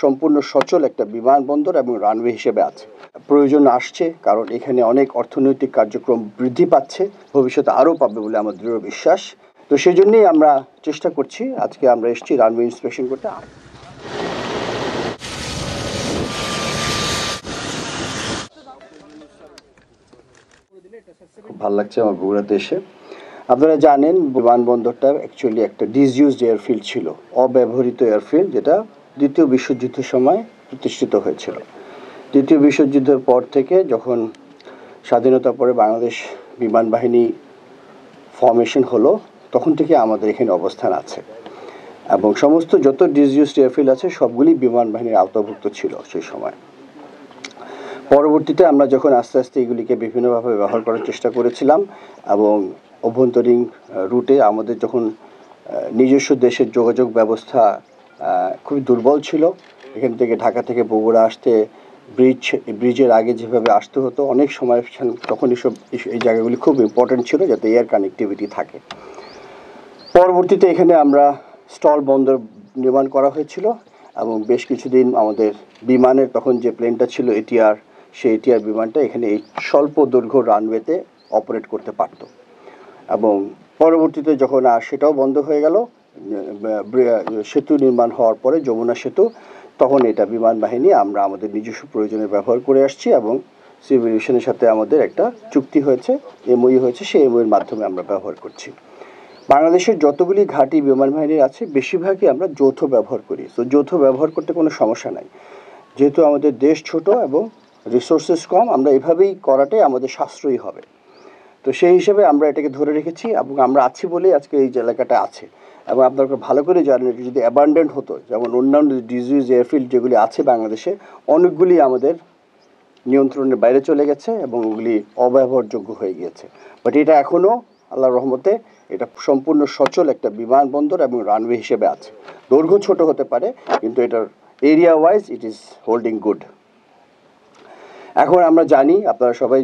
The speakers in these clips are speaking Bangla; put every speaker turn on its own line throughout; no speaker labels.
সম্পূর্ণ সচল একটা বিমানবন্দর এবং রানওয়ে হিসেবে আছে। প্রয়োজন আসছে কারণ এখানে অনেক অর্থনৈতিক কার্যক্রম বৃদ্ধি পাচ্ছে, ভবিষ্যতে আরও পাবে বলে আমার দৃঢ় বিশ্বাস। তো সেই জন্যই আমরা চেষ্টা করছি, আজকে আমরা এসেছি রানওয়ে ইন্সপেকশন করতে। ভালো লাগছে আমার বগুড়াতে এসে। আপনারা জানেন বিমানবন্দরটা অ্যাকচুয়ালি একটা ডিসইউজড এয়ারফিল্ড ছিল, অব্যবহৃত এয়ারফিল্ড, যেটা দ্বিতীয় বিশ্বযুদ্ধের সময় প্রতিষ্ঠিত হয়েছিল। দ্বিতীয় বিশ্বযুদ্ধের পর থেকে যখন স্বাধীনতার পরে বাংলাদেশ বিমান বাহিনী ফর্মেশন হলো, তখন থেকে আমাদের এখানে অবস্থান আছে এবং সমস্ত যত ডিসইউজড এয়ারফিল্ড আছে সবগুলি বিমান বাহিনীর আওতাভুক্ত ছিল সেই সময়। পরবর্তীতে আমরা যখন আস্তে আস্তে এগুলিকে বিভিন্নভাবে ব্যবহার করার চেষ্টা করেছিলাম এবং অভ্যন্তরীণ রুটে আমাদের যখন নিজস্ব দেশের যোগাযোগ ব্যবস্থা খুবই দুর্বল ছিল, এখান থেকে ঢাকা থেকে বগুড়া আসতে ব্রিজের আগে যেভাবে আসতে হতো অনেক সময়, তখন এই জায়গাগুলি খুব ইম্পর্টেন্ট ছিল যাতে এয়ার কানেক্টিভিটি থাকে। পরবর্তীতে এখানে আমরা স্টল বন্দর নির্মাণ করা হয়েছিল এবং বেশ কিছুদিন আমাদের বিমানের তখন যে প্লেনটা ছিল এটিআর, সেই এটিআর বিমানটা এখানে এই স্বল্প দৈর্ঘ্য রানওয়েতে অপারেট করতে পারত। এবং পরবর্তীতে যখন সেটাও বন্ধ হয়ে গেল, সেতু নির্মাণ হওয়ার পরে যমুনা সেতু, তখন এটা বিমান বাহিনী আমরা আমাদের নিজস্ব প্রয়োজনে ব্যবহার করে আসছি এবং সিভিল এভিয়েশনের সাথে আমাদের একটা চুক্তি হয়েছে, এমওইউ হয়েছে, সেই এমওইউর মাধ্যমে আমরা ব্যবহার করছি। বাংলাদেশের যতগুলি ঘাঁটি বিমান বাহিনীর আছে বেশিরভাগই আমরা যৌথ ব্যবহার করি। তো যৌথ ব্যবহার করতে কোনো সমস্যা নাই, যেহেতু আমাদের দেশ ছোট এবং রিসোর্সেস কম, আমরা এভাবেই করাটাই আমাদের সাশ্রয়ী হবে। তো সেই হিসেবে আমরা এটাকে ধরে রেখেছি এবং আমরা আছি বলেই আজকে এই এলাকাটা আছে। এবং আপনারা ভালো করে জানেন, এটা যদি অ্যাবান্ডেন্ট হতো, যেমন অন্যান্য ডিসইউজ এয়ারফিল্ড যেগুলি আছে বাংলাদেশে, অনেকগুলি আমাদের নিয়ন্ত্রণের বাইরে চলে গেছে এবং ওগুলি অব্যবহারযোগ্য হয়ে গিয়েছে। বাট এটা এখনও আল্লাহর রহমতে এটা সম্পূর্ণ সচল একটা বিমানবন্দর এবং রানওয়ে হিসেবে আছে। দৈর্ঘ্য ছোট হতে পারে কিন্তু এটার area wise it is holding good. এখন আমরা জানি, আপনারা সবাই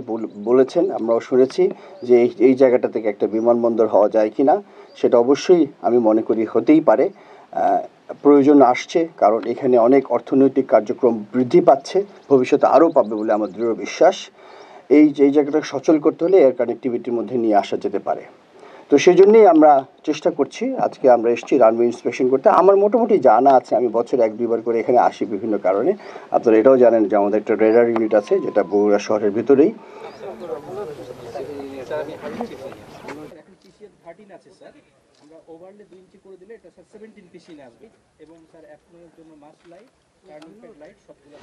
বলেছেন, আমরাও শুনেছি যে এই জায়গাটা থেকে একটা বিমানবন্দর হওয়া যায় কি না, সেটা অবশ্যই আমি মনে করি হতেই পারে। প্রয়োজন আসছে কারণ এখানে অনেক অর্থনৈতিক কার্যক্রম বৃদ্ধি পাচ্ছে, ভবিষ্যতে আরও পাবে বলে আমার দৃঢ় বিশ্বাস। এই জায়গাটা সচল করতে হলে এয়ার কানেক্টিভিটির মধ্যে নিয়ে আসা যেতে পারে। তো সেই জন্যই আমরা চেষ্টা করছি, আজকে আমরা এসেছি রানওয়ে ইন্সপেকশন করতে। আমার মোটামুটি জানা আছে, আমি বছরে 1-2 বার করে এখানে আসি বিভিন্ন কারণে। আপনারা এটাও জানেন যে আমাদের একটা রেডার ইউনিট আছে যেটা বগুড়া শহরের ভিতরেই।
আমরা ওভারলে 2 ইঞ্চি করে দিলে এটা স্যার 17 পিসি আসবে এবং স্যার অ্যাপনের জন্য মাস্ক লাইট, টার্নিং লাইট সবগুলো